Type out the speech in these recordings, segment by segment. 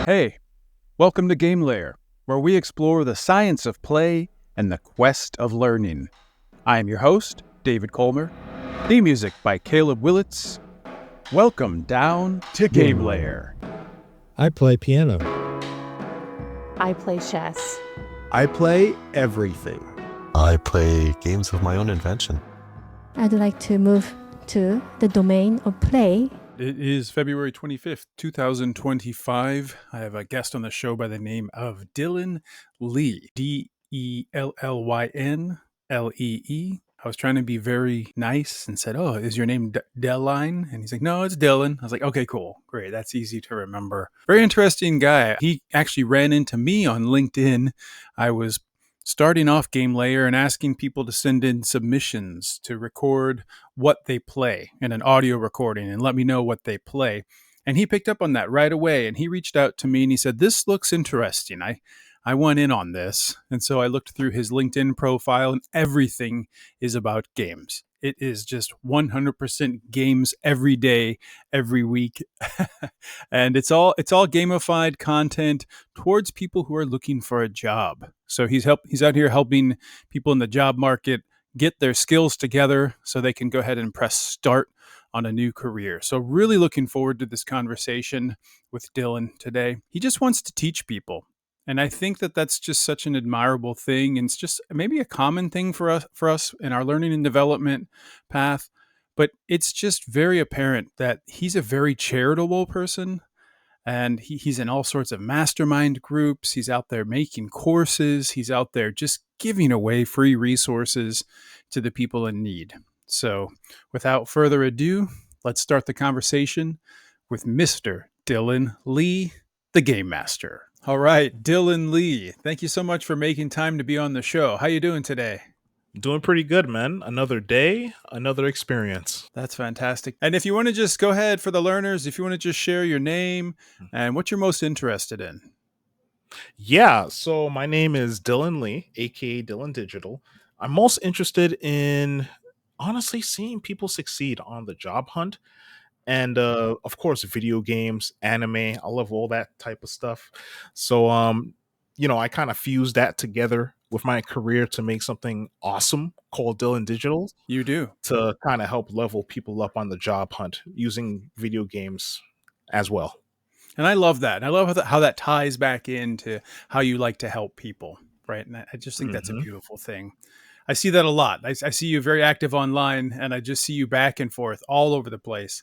Hey, welcome to Game Layer, where we explore the science of play and the quest of learning. I am your host, David Colmer. Theme music by Caleb Willits. Welcome down to Game Layer. I play piano. I play chess. I play everything. I play games of my own invention. I'd like to move to the domain of play. It is February 25th, 2025. I have a guest on the show by the name of Dellyn Lee. Dellynlee. I was trying to be very nice and said, "Oh, is your name Dellyn?" And he's like, "No, it's Dellyn." I was like, "Okay, cool. Great. That's easy to remember." Very interesting guy. He actually ran into me on LinkedIn. I was starting off Game Layer and asking people to send in submissions to record what they play in an audio recording and let me know what they play. And he picked up on that right away, and he reached out to me and he said, "This looks interesting. I went in on this." And so I looked through his LinkedIn profile, and everything is about games. It is just 100% games every day, every week. And it's all gamified content towards people who are looking for a job. So he's out here helping people in the job market get their skills together so they can go ahead and press start on a new career. So really looking forward to this conversation with Dellyn today. He just wants to teach people. And I think that that's just such an admirable thing. And it's just maybe a common thing for us in our learning and development path. But it's just very apparent that he's a very charitable person. And he's in all sorts of mastermind groups. He's out there making courses. He's out there just giving away free resources to the people in need. So without further ado, let's start the conversation with Mr. Dellyn Lee, the Game Master. All right, Dellyn Lee, thank you so much for making time to be on the show. How you doing today? Doing pretty good, man. Another day, another experience. That's fantastic. And if you want to just go ahead for the learners, if you want to just share your name and what you're most interested in. Yeah, so my name is Dellyn Lee, aka DellynDigital. I'm most interested in, honestly, seeing people succeed on the job hunt. And of course, video games, anime. I love all that type of stuff. So, I kind of fused that together with my career to make something awesome called Dellyn Digital. You do. To kind of help level people up on the job hunt using video games as well. And I love that. And I love how that ties back into how you like to help people, right? And I just think that's a beautiful thing. I see that a lot. I see you very active online, and I just see you back and forth all over the place,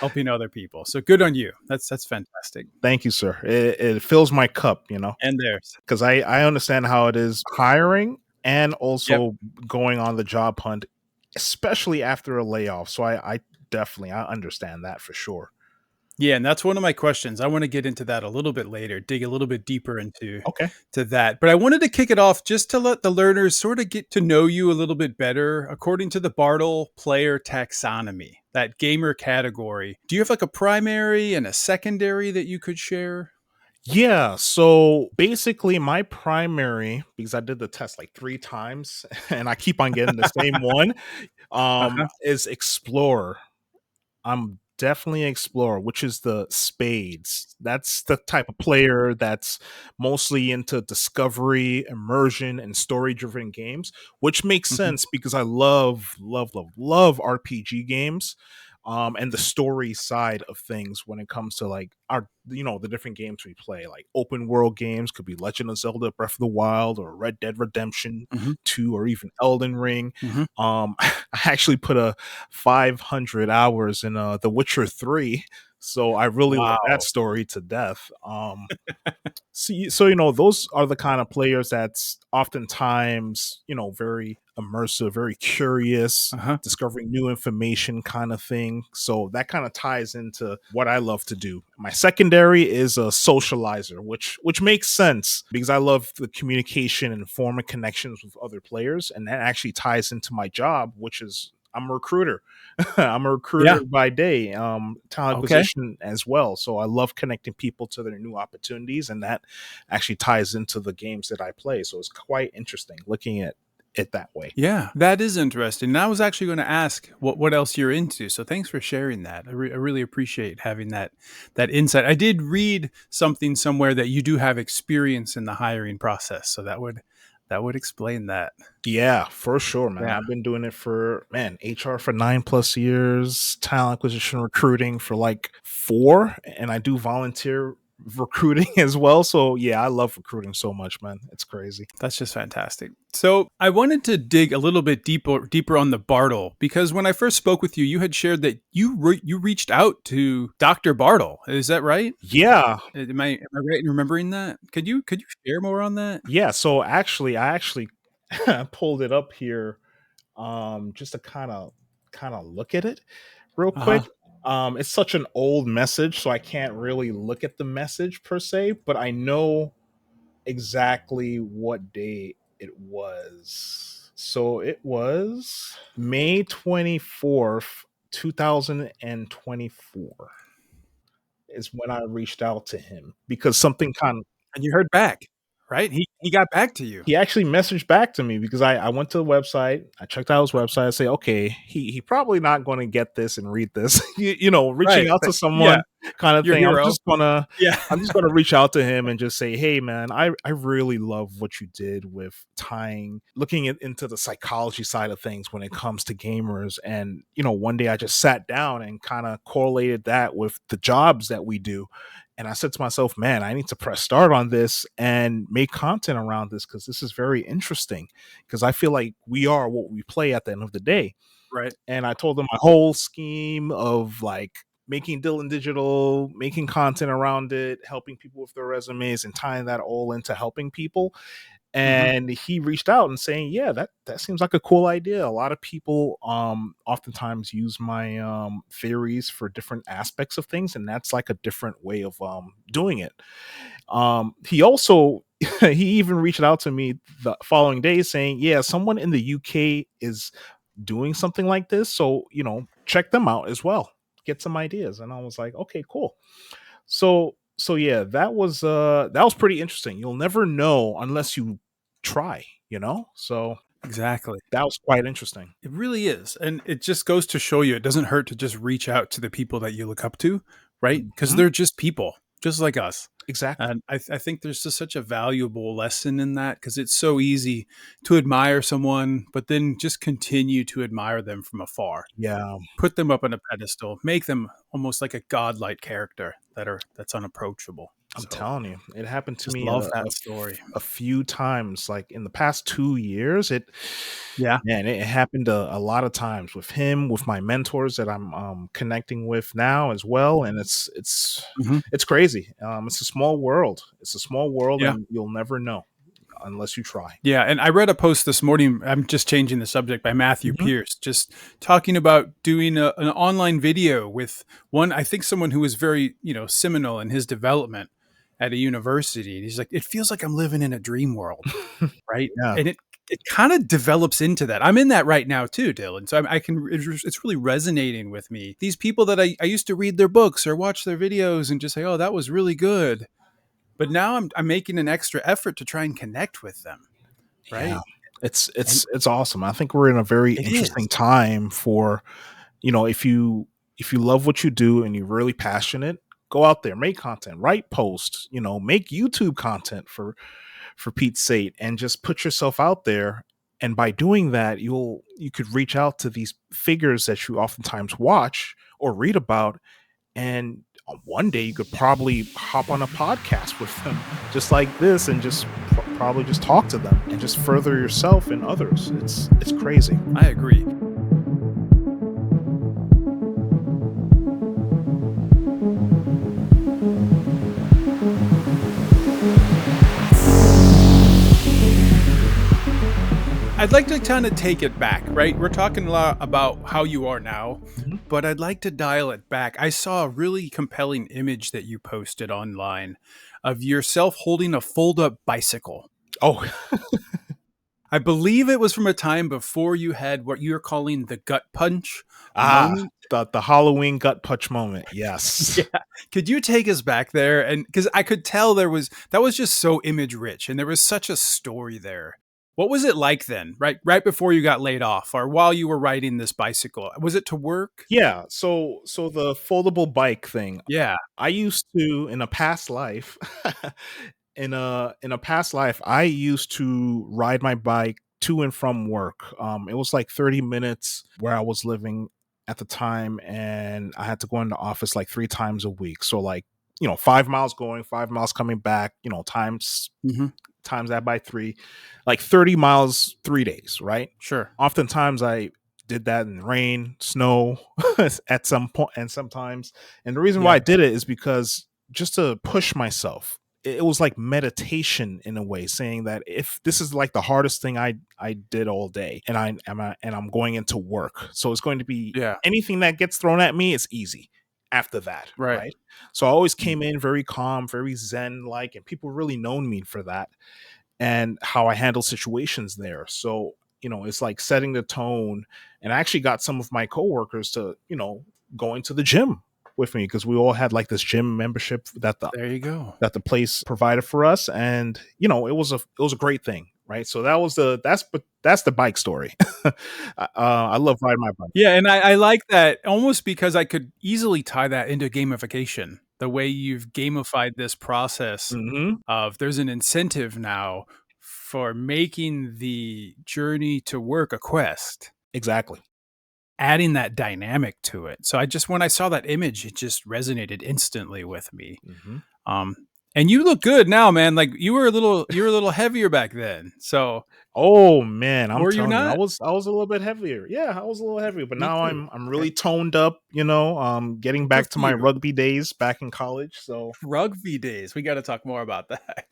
helping other people. So good on you. That's fantastic. Thank you, sir. It fills my cup, And theirs. Because I understand how it is hiring and also going on the job hunt, especially after a layoff. So I definitely understand that for sure. Yeah, and that's one of my questions. I want to get into that a little bit later, dig a little bit deeper into to that. But I wanted to kick it off just to let the learners sort of get to know you a little bit better according to the Bartle player taxonomy, that gamer category. Do you have like a primary and a secondary that you could share? Yeah, so basically my primary, because I did the test like 3 times and I keep on getting the same one, is Explorer. I'm definitely an explorer, which is the spades. That's the type of player that's mostly into discovery, immersion, and story-driven games, which makes sense because I love RPG games. And the story side of things when it comes to like the different games we play, like open world games, could be Legend of Zelda Breath of the Wild or Red Dead Redemption 2 or even Elden Ring. I actually put a 500 hours in The Witcher 3. So I really love that story to death. So those are the kind of players that's oftentimes, very immersive, very curious, discovering new information kind of thing. So that kind of ties into what I love to do. My secondary is a socializer, which makes sense because I love the communication and forming connections with other players. And that actually ties into my job, which is I'm a recruiter. I'm a recruiter by day, talent acquisition as well. So I love connecting people to their new opportunities, and that actually ties into the games that I play. So it's quite interesting looking at it that way. Yeah, that is interesting. And I was actually going to ask what else you're into. So thanks for sharing that. I really appreciate having that insight. I did read something somewhere that you do have experience in the hiring process, so that would explain that. Yeah, for sure, man. Yeah, I've been doing it for, man, HR for 9+ years, talent acquisition recruiting for like 4, and I do volunteer recruiting as well. So yeah, I love recruiting so much, man. It's crazy. that's just fantastic. So I wanted to dig a little bit deeper on the Bartle, because when I first spoke with you, you had shared that you reached out to Dr. Bartle. Is that right? Yeah, Am I right in remembering that? Could you share more on that? yeah. So actually, I actually pulled it up here, just to kind of look at it real Uh huh. quick. It's such an old message, so I can't really look at the message per se, but I know exactly what day it was. So it was May 24th, 2024 is when I reached out to him because something kind of And you heard back, right? He got back to you. he actually messaged back to me because I went to the website, I checked out his website, I say, okay, he probably not going to get this and read this. Reaching Right. out But to yeah, someone kind of your thing. hero. Yeah. I'm just gonna reach out to him and just say, hey man, I really love what you did with looking into the psychology side of things when it comes to gamers. And one day I just sat down and kind of correlated that with the jobs that we do. And I said to myself, man, I need to press start on this and make content around this because this is very interesting. Because I feel like we are what we play at the end of the day. Right. And I told him my whole scheme of like making Dellyn Digital, making content around it, helping people with their resumes, and tying that all into helping people. Hmm. And he reached out and saying, yeah, that seems like a cool idea. A lot of people oftentimes use my theories for different aspects of things, and that's like a different way of doing it. He also he even reached out to me the following day saying, yeah, someone in the UK is doing something like this, so check them out as well, get some ideas. And I was like, okay, cool. So yeah, that was pretty interesting. You'll never know unless you try. So Exactly. that was quite interesting. It really is. And it just goes to show you it doesn't hurt to just reach out to the people that you look up to, right? Because Mhm. they're just people, just like us. Exactly. And I think there's just such a valuable lesson in that, because it's so easy to admire someone, but then just continue to admire them from afar. Yeah, Put them up on a pedestal, make them almost like a godlike character that's unapproachable. I'm So telling you, it happened to just me love that story. a few times, like in the past 2 years. Yeah. Man, it happened a lot of times with him, with my mentors that I'm connecting with now as well. And Hmm. it's crazy. It's a small world. It's a small world, Yeah. and you'll never know unless you try. Yeah, and I read a post this morning. I'm just changing the subject, by Matthew Mhm. Pierce, just talking about doing an online video with I think someone who was very, seminal in his development at a university. And he's like, it feels like I'm living in a dream world, right? Yeah. And it kind of develops into that. I'm in that right now too, Dylan. So I can. It's really resonating with me. These people that I used to read their books or watch their videos and just say, oh, that was really good. But now I'm making an extra effort to try and connect with them, Yeah. right? It's And it's it's awesome. I think we're in a very it is. interesting time for, if you love what you do and you're really passionate, go out there, make content, write posts, make YouTube content for Pete's sake, and just put yourself out there. And by doing that, you could reach out to these figures that you oftentimes watch or read about, and one day you could probably hop on a podcast with them just like this and just probably just talk to them and just further yourself and others. It's crazy. I agree. I'd like to kind of take it back, right? We're talking a lot about how you are now, Mhm. but I'd like to dial it back. I saw a really compelling image that you posted online of yourself holding a fold up bicycle. Oh, I believe it was from a time before you had what you're calling the gut punch ah, moment. the Halloween gut punch moment. Yes. Yeah. Could you take us back there? And because I could tell that was just so image rich and there was such a story there. What was it like then, right before you got laid off or while you were riding this bicycle? Was it to work? Yeah, so the foldable bike thing, Yeah. I used to in a past life in a past life, I used to ride my bike to and from work. It was like 30 minutes where I was living at the time, and I had to go in the office like 3 times a week. So like, 5 miles going, 5 miles coming back, Mhm. times that by three, like 30 miles 3 days, right? Sure. Oftentimes I did that in rain, snow at some point, and sometimes. And the reason why Yeah. I did it is because just to push myself. It was like meditation in a way, saying that if this is like the hardest thing I did all day, and I'm going into work, so it's going to be Yeah. anything that gets thrown at me, it's easy after that, Right. right? So I always Mm. came in very calm, very zen like, and people really known me for that and how I handle situations there. So, it's like setting the tone. And I actually got some of my coworkers to, go into the gym with me because we all had like this gym membership There you go. that the place provided for us. And, it was a great thing. Right. So that's the bike story. I love riding my bike. Yeah, and I like that almost because I could easily tie that into gamification. The way you've gamified this process Hmm. of there's an incentive now for making the journey to work a quest, Exactly. adding that dynamic to it. So when I saw that image, it just resonated instantly with me. Hmm. Um, and you look good now, man. Like you were a little heavier back then. So Oh man, I'm were you telling you, I not? was I was a little bit heavier. Yeah, I was a little heavier, but Me now too. I'm Okay. really toned up, getting Good back to for my you. rugby days back in college. So Rugby days. We got to talk more about that.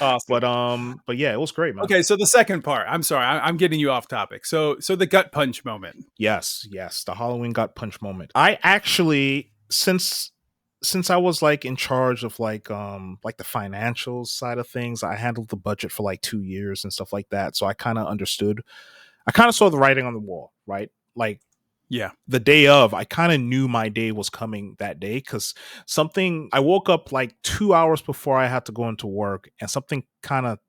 Awesome. but yeah, it was great, man. Okay, so the second part. I'm sorry, I'm getting you off topic. So the gut punch moment. Yes, the Halloween gut punch moment. I actually since I was like in charge of like the financial side of things, I handled the budget for like 2 years and stuff like that. So I kind of understood. I kind of saw the writing on the wall, right? Like Yeah. the day of, I kind of knew my day was coming that day because I woke up like 2 hours before I had to go into work, and something kind of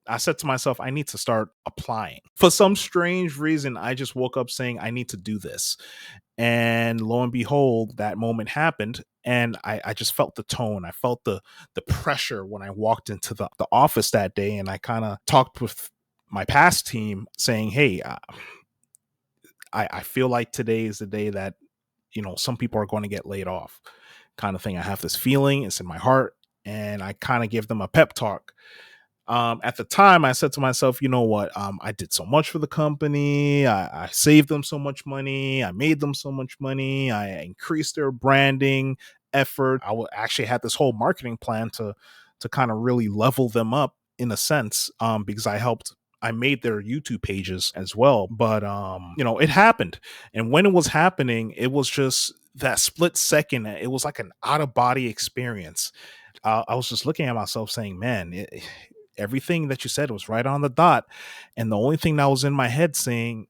I said to myself, I need to start applying. For some strange reason, I just woke up saying, I need to do this. And lo and behold, that moment happened. And I just felt the tone. I felt the pressure when I walked into the office that day. And I kind of talked with my past team saying, hey, I feel like today is the day that, some people are going to get laid off, kind of thing. I have this feeling, it's in my heart. And I kind of give them a pep talk. At the time, I said to myself, you know what? I did so much for the company. I saved them so much money. I made them so much money. I increased their branding effort. Actually had this whole marketing plan to kind of really level them up in a sense, because I made their YouTube pages as well. But it happened. And when it was happening, it was just that split second. It was like an out of body experience. I was just looking at myself saying, man, everything that you said was right on the dot. And the only thing that was in my head saying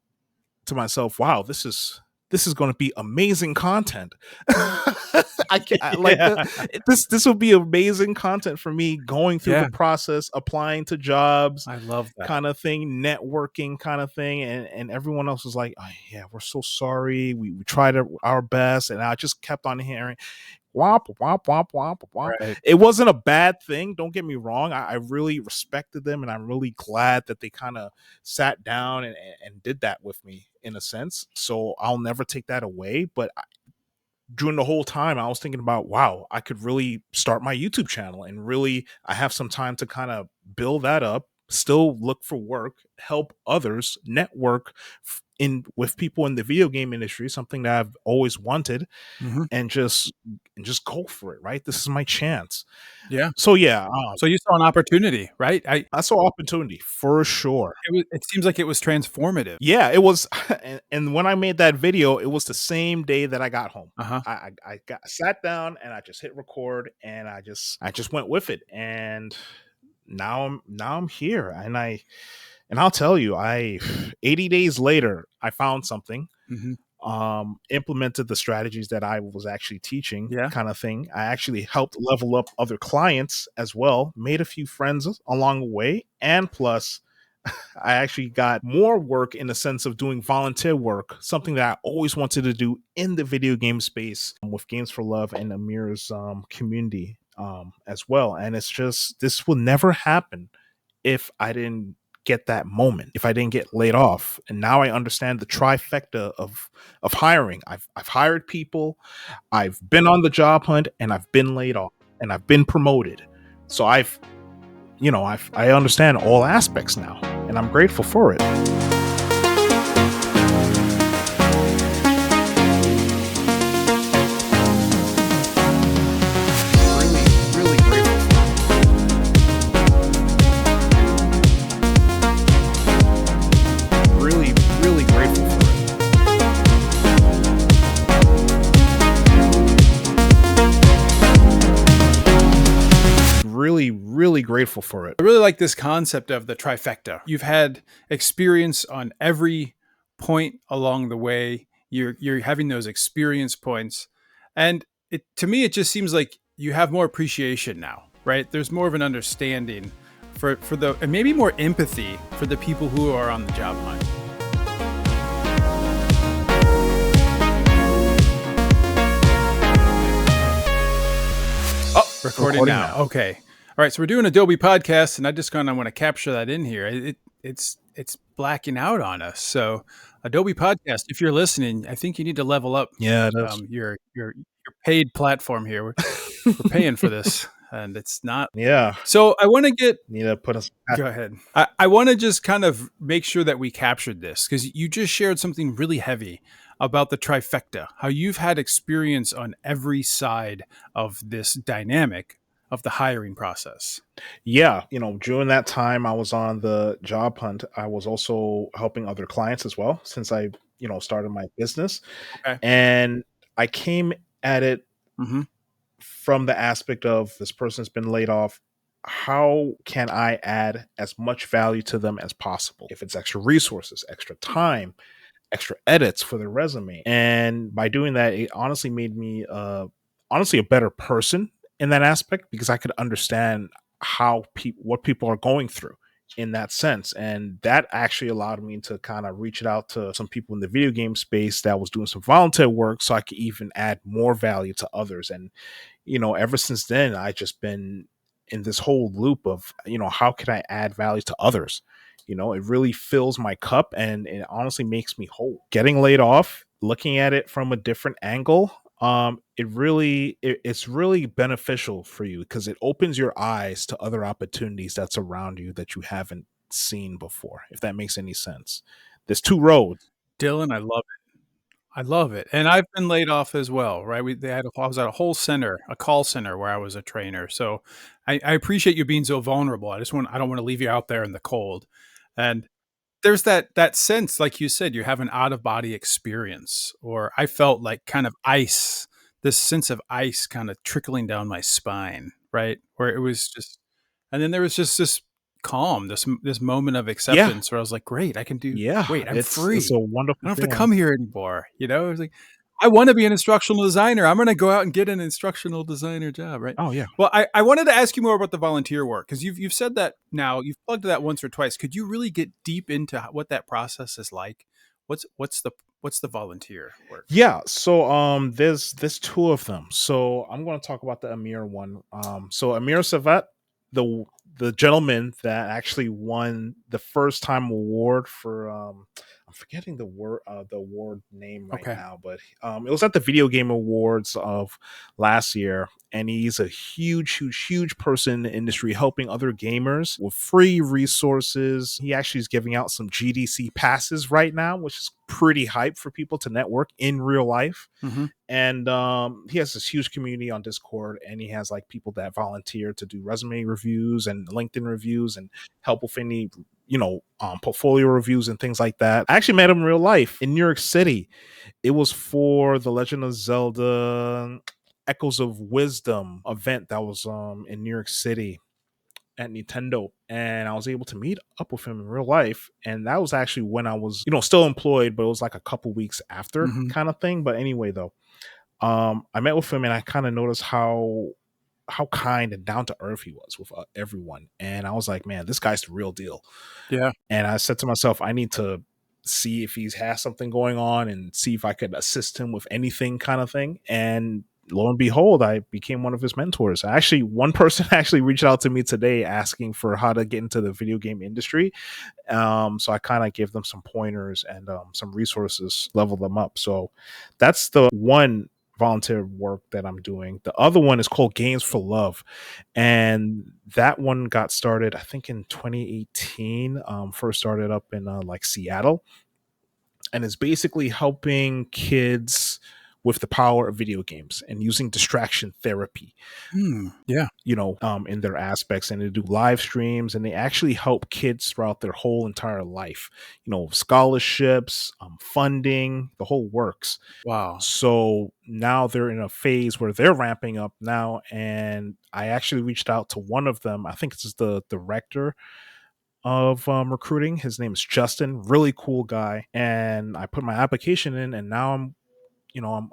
to myself, wow, this is going to be amazing content. Like Yeah. this will be amazing content for me going through the Yeah. process, applying to jobs, I love that. kind of thing, networking kind of thing. And everyone else was like, oh, yeah, we're so sorry. We tried our best. And I just kept on hearing womp womp womp womp womp. Right. It wasn't a bad thing, don't get me wrong. I really respected them, and I'm really glad that they kind of sat down and did that with me in a sense. So I'll never take that away. But during the whole time, I was thinking about, wow, I could really start my YouTube channel, and really I have some time to kind of build that up, still look for work, help others, network in with people in the video game industry, something that I've always wanted, Mhm. and just go for it, right? This is my chance. Yeah. So yeah, So you saw an opportunity, right? I saw opportunity for sure. It seems like it was transformative. Yeah, it was. And when I made that video, it was the same day that I got home. Uh-huh. I sat down and I just hit record, and I just went with it. And now I'm here, and I'll tell you, I 80 days later, I found something. Mhm. implemented the strategies that I was actually teaching, Yeah. kind of thing. I actually helped level up other clients as well, made a few friends along the way, and plus I actually got more work in the sense of doing volunteer work, something that I always wanted to do in the video game space with Games for Love and Amir's community as well. And it's just, this will never happen if I didn't get that moment, if I didn't get laid off. And now I understand the trifecta of hiring. I've hired people, I've been on the job hunt, and I've been laid off, and I've been promoted. So I understand all aspects now, and I'm grateful for it. Really, really grateful. Really, really grateful for it. Really grateful for it. I really like this concept of the trifecta. You've had experience on every point along the way. You're having those experience points, and to me it just seems like you have more appreciation now, right? There's more of an understanding for the, and maybe more empathy for the people who are on the job hunt. Oh, recording now. Okay. All right, so we're doing Adobe podcast, and I just kind of want to capture that in here. It's blacking out on us. So, Adobe podcast, if you're listening, I think you need to level up. Yeah, it is. Your paid platform here. We're paying for this, and it's not. Yeah. So I want to need to put us. Go ahead. I want to just kind of make sure that we captured this, because you just shared something really heavy about the trifecta, how you've had experience on every side of this dynamic of the hiring process. Yeah, during that time I was on the job hunt, I was also helping other clients as well, since I started my business. Okay. And I came at it Mm-hmm. from the aspect of, this person's been laid off, how can I add as much value to them as possible? If it's extra resources, extra time, extra edits for their resume. And by doing that, it honestly made me honestly a better person in that aspect, because I could understand what people are going through in that sense. And that actually allowed me to kind of reach out to some people in the video game space that was doing some volunteer work, so I could even add more value to others. And ever since then, I just been in this whole loop of, how can I add value to others? It really fills my cup, and it honestly makes me whole. Getting laid off, looking at it from a different angle, it's really beneficial for you, because it opens your eyes to other opportunities that's around you that you haven't seen before, if that makes any sense. There's two roads. Dellyn, I love it. I love it. And I've been laid off as well, right? I was at a call center where I was a trainer. So I appreciate you being so vulnerable. I don't want to leave you out there in the cold. And there's that sense, like you said, you have an out of body experience, or I felt like kind of ice, this sense of ice kind of trickling down my spine, right? Where it was just, and then there was just this calm, this moment of acceptance where I was like, great, I can do, wait, I'm free. It's a wonderful I don't have feeling. to come here anymore. It was like, I want to be an instructional designer. I'm going to go out and get an instructional designer job, right? Oh yeah. Well, I wanted to ask you more about the volunteer work, because you've said that now, you've plugged that once or twice. Could you really get deep into what that process is like? What's the volunteer work? Yeah, so there's two of them. So I'm going to talk about the Amir one. So Amir Satvat, the gentleman that actually won the first time award for I'm forgetting the award name right now, but it was at the Video Game Awards of last year, and he's a huge person in the industry, helping other gamers with free resources. He actually is giving out some GDC passes right now, which is pretty hype for people to network in real life. Mm-hmm. And he has this huge community on Discord, and he has like people that volunteer to do resume reviews and LinkedIn reviews and help with any portfolio reviews and things like that. I actually met him in real life in New York City. It was for the Legend of Zelda Echoes of Wisdom event that was in New York City. at Nintendo, and I was able to meet up with him in real life. And that was actually when I was, still employed, but it was like a couple weeks after Mhm. kind of thing. But anyway, though, I met with him and I kind of noticed how kind and down to earth he was with everyone. And I was like, man, this guy's the real deal. Yeah. And I said to myself, I need to see if he has something going on and see if I could assist him with anything kind of thing. And lo and behold, I became one of his mentors. Actually, one person actually reached out to me today asking for how to get into the video game industry. So I kind of gave them some pointers and some resources, level them up. So that's the one volunteer work that I'm doing. The other one is called Games for Love, and that one got started I think in 2018. First started up in like Seattle, and it's basically helping kids with the power of video games and using distraction therapy, Yeah. in their aspects. And they do live streams and they actually help kids throughout their whole entire life, scholarships, funding, the whole works. Wow. So now they're in a phase where they're ramping up now. And I actually reached out to one of them. I think it's the director of recruiting. His name is Justin, really cool guy. And I put my application in, and now I'm, you know,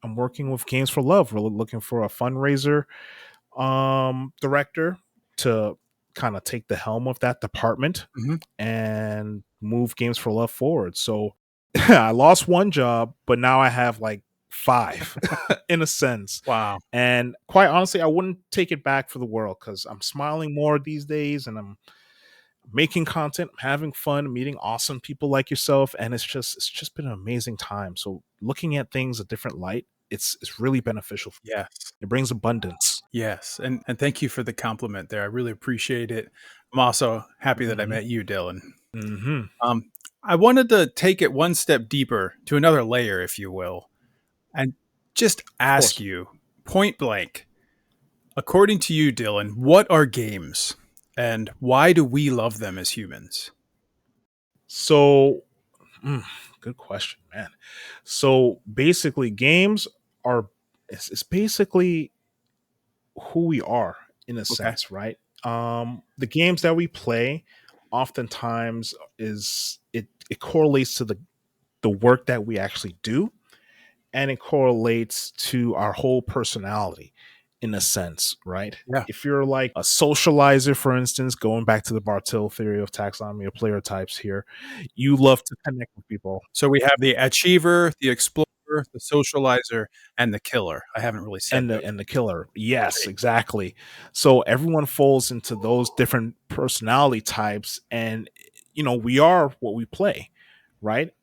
I'm working with Games for Love. We're looking for a fundraiser director to kind of take the helm of that department Mhm. and move Games for Love forward. So I lost one job, but now I have like five in a sense. Wow. And quite honestly, I wouldn't take it back for the world because I'm smiling more these days and I'm making content, I'm having fun, meeting awesome people like yourself, and it's just been an amazing time. So looking at things a different light, it's really beneficial. Yes. It brings abundance. Yes. And thank you for the compliment there. I really appreciate it. I'm also happy that I Hmm. met you, Dylan. Hmm. Um, I wanted to take it one step deeper to another layer, if you will, and just Of ask course. you point blank, according to you, Dylan, what are games and why do we love them as humans? So, mm, good question, man. So basically, games are it's basically who we are in a Okay. sense, right? The games that we play oftentimes it correlates to the work that we actually do, and it correlates to our whole personality in a sense, right? Yeah. If you're like a socializer, for instance, going back to the Bartil theory of taxonomy of player types here, you love to connect with people. So we have the achiever, the explorer, the socializer, and the killer. I haven't really said and those. the killer. Yes, Right. exactly. So everyone falls into those different personality types, and we are what we play, right?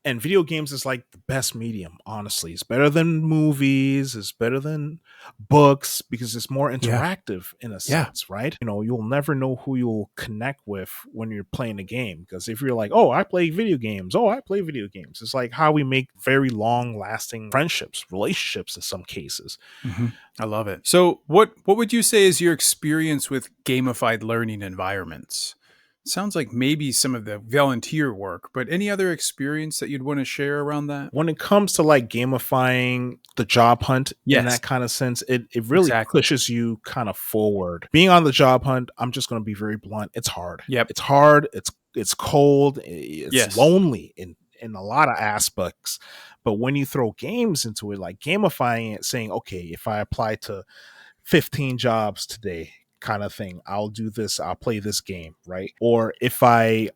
And video games is like the best medium, honestly. It's better than movies, it's better than books because it's more Yeah. interactive in a Yeah. sense, right? You'll never know who you'll connect with when you're playing a game, because if you're like, oh, I play video games, oh, I play video games, it's like how we make very long lasting friendships, relationships in some cases. Mhm. I love it. So, what would you say is your experience with gamified learning environments? Sounds like maybe some of the volunteer work, but any other experience that you'd want to share around that? When it comes to like gamifying the job hunt in Yes, that kind of sense, it really exactly. pushes you kind of forward. Being on the job hunt, I'm just going to be very blunt. It's hard. Yep. It's hard. It's cold. It's Yes. lonely in a lot of aspects. But when you throw games into it, like gamifying it, saying, okay, if I apply to 15 jobs today, kind of thing, I'll do this, I'll play this game, right? Or if I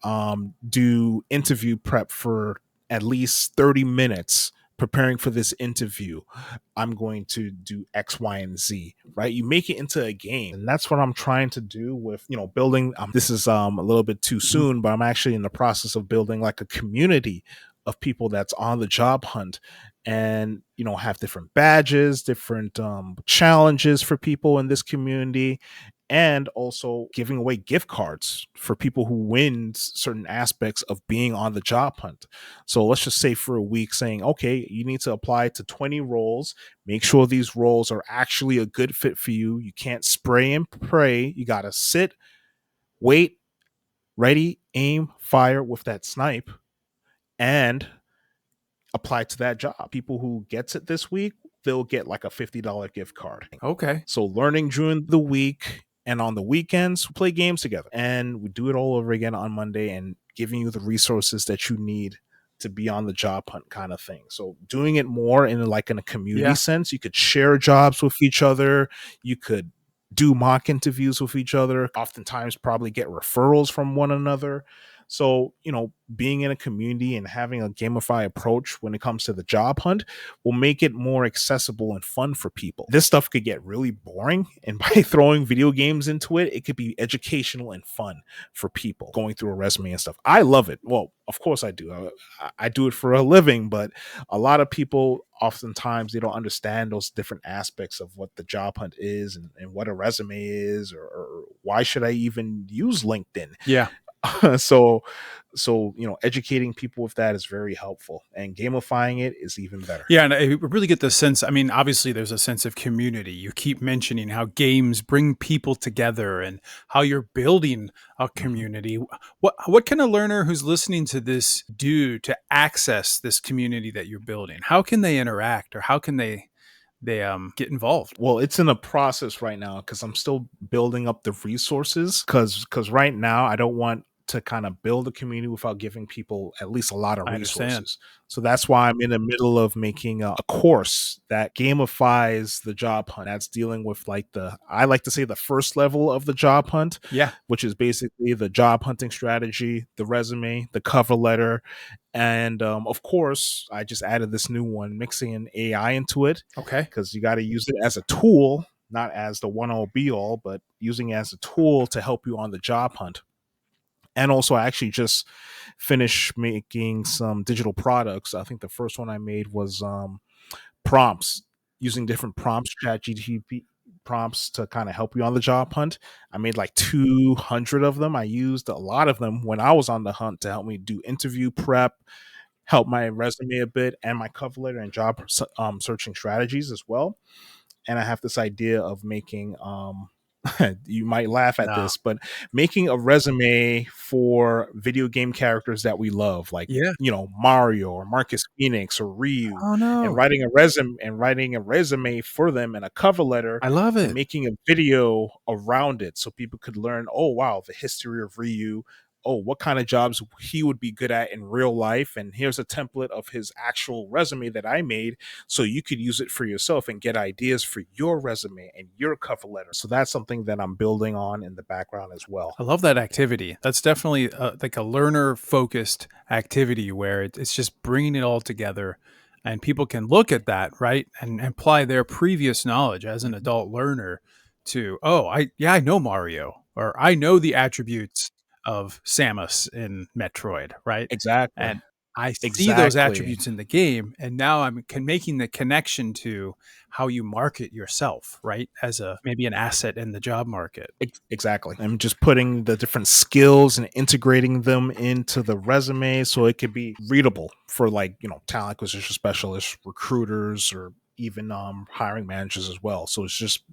do interview prep for at least 30 minutes preparing for this interview, I'm going to do X, Y, and Z, right? You make it into a game. And that's what I'm trying to do with, building. This is a little bit too Mhm. soon, but I'm actually in the process of building like a community of people that's on the job hunt, and have different badges, different challenges for people in this community, and also giving away gift cards for people who win certain aspects of being on the job hunt. So let's just say for a week saying, okay, you need to apply to 20 roles, make sure these roles are actually a good fit for you. You can't spray and pray. You got to sit, wait, ready, aim, fire with that snipe, and apply to that job. People who gets it this week, they'll get like a $50 gift card. Okay. So learning during the week And on the weekends, we play games together. And we do it all over again on Monday and giving you the resources that you need to be on the job hunt kind of thing. So doing it more in a community sense, you could share jobs with each other. You could do mock interviews with each other, oftentimes probably get referrals from one another. So, being in a community and having a gamify approach when it comes to the job hunt will make it more accessible and fun for people. This stuff could get really boring, and by throwing video games into it, it could be educational and fun for people going through a resume and stuff. I love it. Well, of course I do. I do it for a living, but a lot of people oftentimes they don't understand those different aspects of what the job hunt is and what a resume is, or why should I even use LinkedIn? Yeah. so educating people with that is very helpful, and gamifying it is even better. Yeah, and I really get the sense. I mean, obviously, there's a sense of community. You keep mentioning how games bring people together and how you're building a community. What can a learner who's listening to this do to access this community that you're building? How can they interact, or how can they get involved? Well, it's in a process right now because I'm still building up the resources, because right now I don't want to kind of build a community without giving people at least a lot of I understand. resources. So that's why I'm in the middle of making a course that gamifies the job hunt. That's dealing with I like to say the first level of the job hunt, Yeah. which is basically the job hunting strategy, the resume, the cover letter. And of course, I just added this new one, mixing an AI into it. Okay. Because you got to use it as a tool, not as the one all be all, but using it as a tool to help you on the job hunt. And also, I actually just finished making some digital products. I think the first one I made was prompts, using different prompts, ChatGPT prompts to kind of help you on the job hunt. I made like 200 of them. I used a lot of them when I was on the hunt to help me do interview prep, help my resume a bit, and my cover letter and job searching strategies as well. And I have this idea of making you might laugh at No. this, but making a resume for video game characters that we love, like Yeah. Mario or Marcus Phoenix or Ryu, Oh and no. writing a resume for them and a cover letter, I love and it. making a video around it so people could learn, oh wow, the history of Ryu. Oh, what kind of jobs he would be good at in real life. And here's a template of his actual resume that I made, so you could use it for yourself and get ideas for your resume and your cover letter. So that's something that I'm building on in the background as well. I love that activity. That's definitely like a learner focused activity where it's just bringing it all together, and people can look at that, right, and apply their previous knowledge as an adult learner to, oh, I know Mario, or I know the attributes of Samus in Metroid, right? Exactly. And I see those Exactly. attributes in the game, and now I'm making the connection to how you market yourself, right, as maybe an asset in the job market. Exactly. I'm just putting the different skills and integrating them into the resume so it could be readable for talent acquisition specialists, recruiters, or even hiring managers as well. So it's just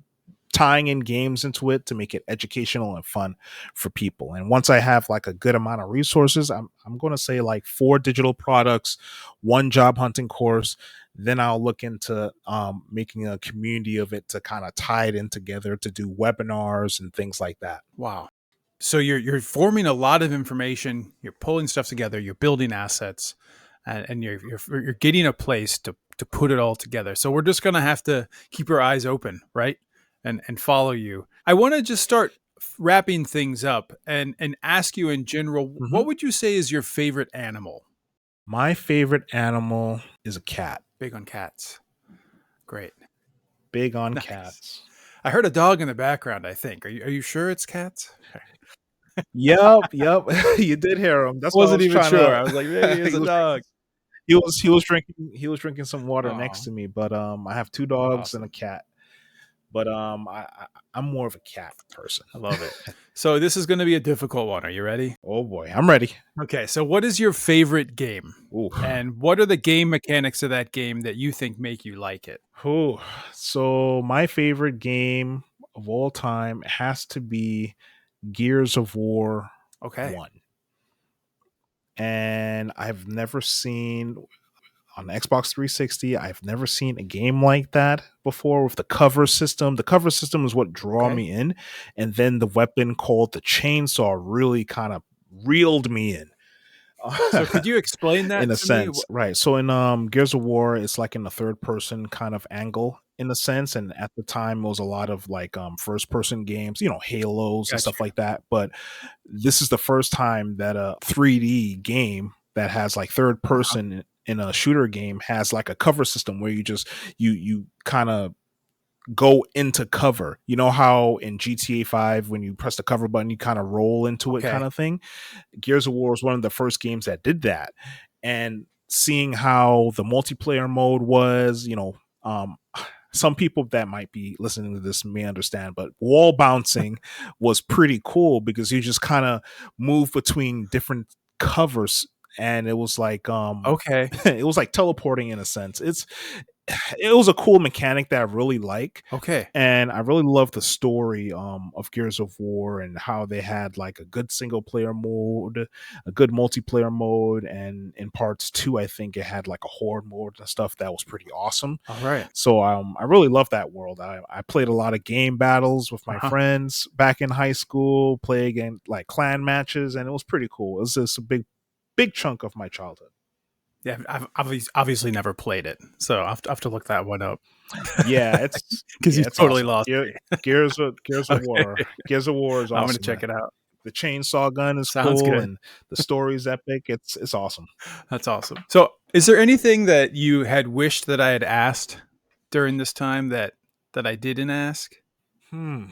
tying in games into it to make it educational and fun for people. And once I have like a good amount of resources, I'm going to say like 4 digital products, 1 job hunting course, then I'll look into making a community of it to kind of tie it in together to do webinars and things like that. Wow. So you're forming a lot of information, you're pulling stuff together, you're building assets, and you're getting a place to put it all together. So we're just gonna have to keep our eyes open, right? And follow you. I want to just start wrapping things up and ask you in general, Mhm. what would you say is your favorite animal? My favorite animal is a cat. Big on cats. Great. Big on Nice. cats. I heard a dog in the background, I think. Are you sure it's cats? Yep, yep. You did hear him. That's why I Wasn't was even trying sure. to. I was like, maybe it's he a was dog. he was drinking some water next Oh, to me, but I have 2 dogs and a awesome. cat. But I'm more of a cat person. I love it. So this is going to be a difficult one. Are you ready? Oh boy, I'm ready. Okay. So what is your favorite game? Ooh. And what are the game mechanics of that game that you think make you like it? Ooh. So my favorite game of all time has to be Gears of War Okay. 1. And I've never seen on the Xbox 360. I've never seen a game like that before with the cover system. The cover system is what drew me in, and then the weapon called the chainsaw really kind of reeled me in. So could you explain that In a to me? sense, right? So in Gears of War, it's like in the third person kind of angle in a sense, and at the time it was a lot of like first person games, you know, Halos and stuff like that. But this is the first time that a 3D game that has like third person in a shooter game has like a cover system where you just you kind of go into cover. You know how in GTA 5 when you press the cover button you kind of roll into it kind of thing. Gears of War is one of the first games that did that. And seeing how the multiplayer mode was, you know, some people that might be listening to this may understand, but wall bouncing was pretty cool because you just kind of move between different covers, and it was like it was like teleporting in a sense. It was a cool mechanic that I really like. And I really love the story of Gears of War and how they had like a good single player mode, a good multiplayer mode, and in parts 2 I think it had like a horde mode and stuff that was pretty awesome. All right. So I really love that world. I played a lot of game battles with my friends back in high school, play again like clan matches, and it was pretty cool. It was just a big chunk of my childhood. Yeah, I've obviously never played it, so I'll have to look that one up. Yeah, it's because you totally lost me. Gears of War. Gears of War is awesome. I'm gonna check it out. The chainsaw gun is cool, and the story's epic. It's awesome. That's awesome. So, is there anything that you had wished that I had asked during this time that I didn't ask? I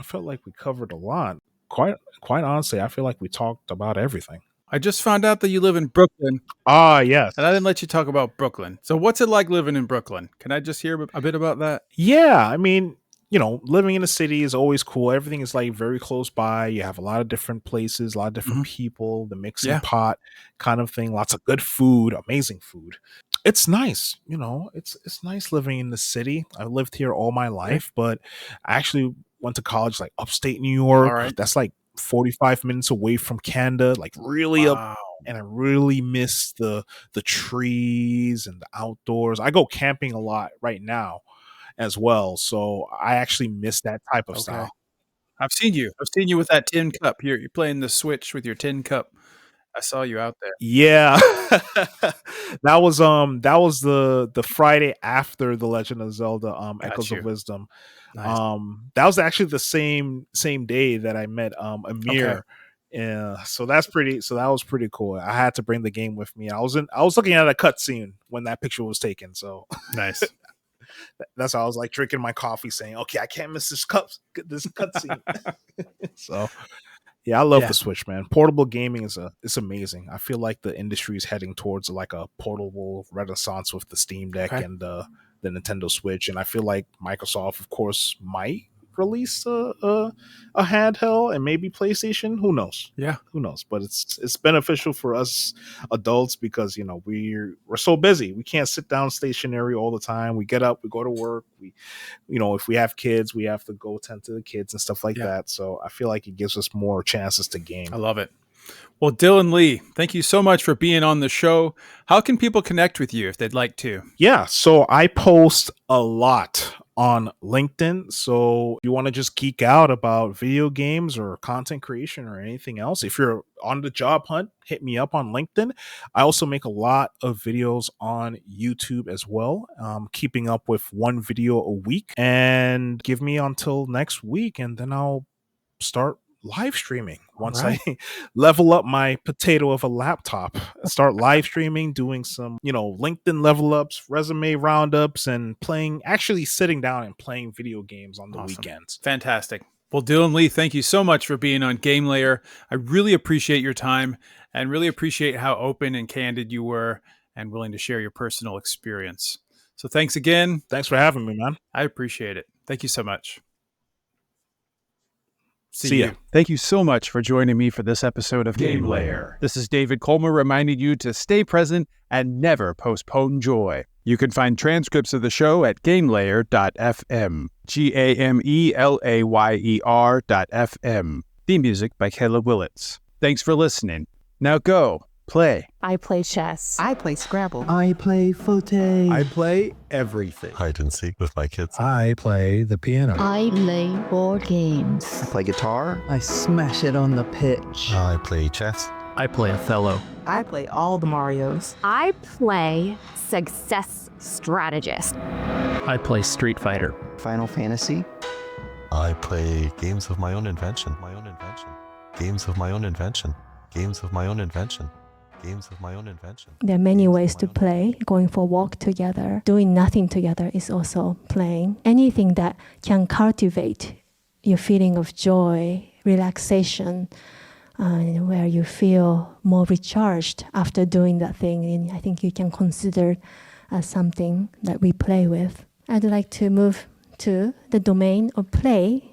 felt like we covered a lot. Quite honestly, I feel like we talked about everything. I just found out that you live in Brooklyn. Yes. And I didn't let you talk about Brooklyn. So what's it like living in Brooklyn? Can I just hear a bit about that? Yeah, I mean, you know, living in a city is always cool. Everything is like very close by. You have a lot of different places, a lot of different people, the mixing pot kind of thing, lots of good food, amazing food. It's nice, you know, it's nice living in the city. I lived here all my life, but I actually went to college like upstate New York. That's like 45 minutes away from Canada, like really up, and I really miss the trees and the outdoors. I go camping a lot right now as well, so I actually miss that type of style. I've seen you with that tin cup. You're playing the Switch with your tin cup. I saw you out there. Yeah. that was the Friday after the Legend of Zelda Echoes of Wisdom. Nice. That was actually the same day that I met Amir. Yeah, so that was pretty cool. I had to bring the game with me. I was looking at a cutscene when that picture was taken. So nice. That's how I was like drinking my coffee, saying, "Okay, I can't miss this cutscene." So, yeah, I love the Switch, man. Portable gaming is amazing. I feel like the industry is heading towards like a portable renaissance with the Steam Deck and the Nintendo Switch, and I feel like Microsoft, of course, might release a handheld, and maybe PlayStation. Who knows? Yeah, who knows? But it's beneficial for us adults because, you know, we're so busy. We can't sit down stationary all the time. We get up, we go to work. We, you know, if we have kids, we have to go tend to the kids and stuff like that. So I feel like it gives us more chances to game. I love it. Well, Dellyn Lee, thank you so much for being on the show. How can people connect with you if they'd like to? Yeah, so I post a lot on LinkedIn. So if you want to just geek out about video games or content creation or anything else, if you're on the job hunt, hit me up on LinkedIn. I also make a lot of videos on YouTube as well, keeping up with one video a week, and give me until next week, and then I'll start live streaming once I level up my potato of a laptop. Start live streaming, doing some, you know, LinkedIn level ups, resume roundups, and actually sitting down and playing video games on the weekends. Fantastic. Well, Dellyn Lee, thank you so much for being on Game Layer. I really appreciate your time and really appreciate how open and candid you were and willing to share your personal experience. So thanks again. Thanks for having me, man. I appreciate it. Thank you so much. See ya. Thank you so much for joining me for this episode of Game Layer. This is David Colmer reminding you to stay present and never postpone joy. You can find transcripts of the show at gamelayer.fm. GAMELAYER.fm. Theme music by Caleb Willits. Thanks for listening. Now go play. I play chess. I play Scrabble. I play fauteuil. I play everything. Hide and seek with my kids. I play the piano. I play board games. I play guitar. I smash it on the pitch. I play chess. I play Othello. I play all the Marios. I play Success Strategist. I play Street Fighter. Final Fantasy. I play games of my own invention. My own invention. Games of my own invention. Games of my own invention. Games of my own invention. There are many ways to play. Going for a walk together, doing nothing together is also playing. Anything that can cultivate your feeling of joy, relaxation, where you feel more recharged after doing that thing, and I think you can consider as something that we play with. I'd like to move to the domain of play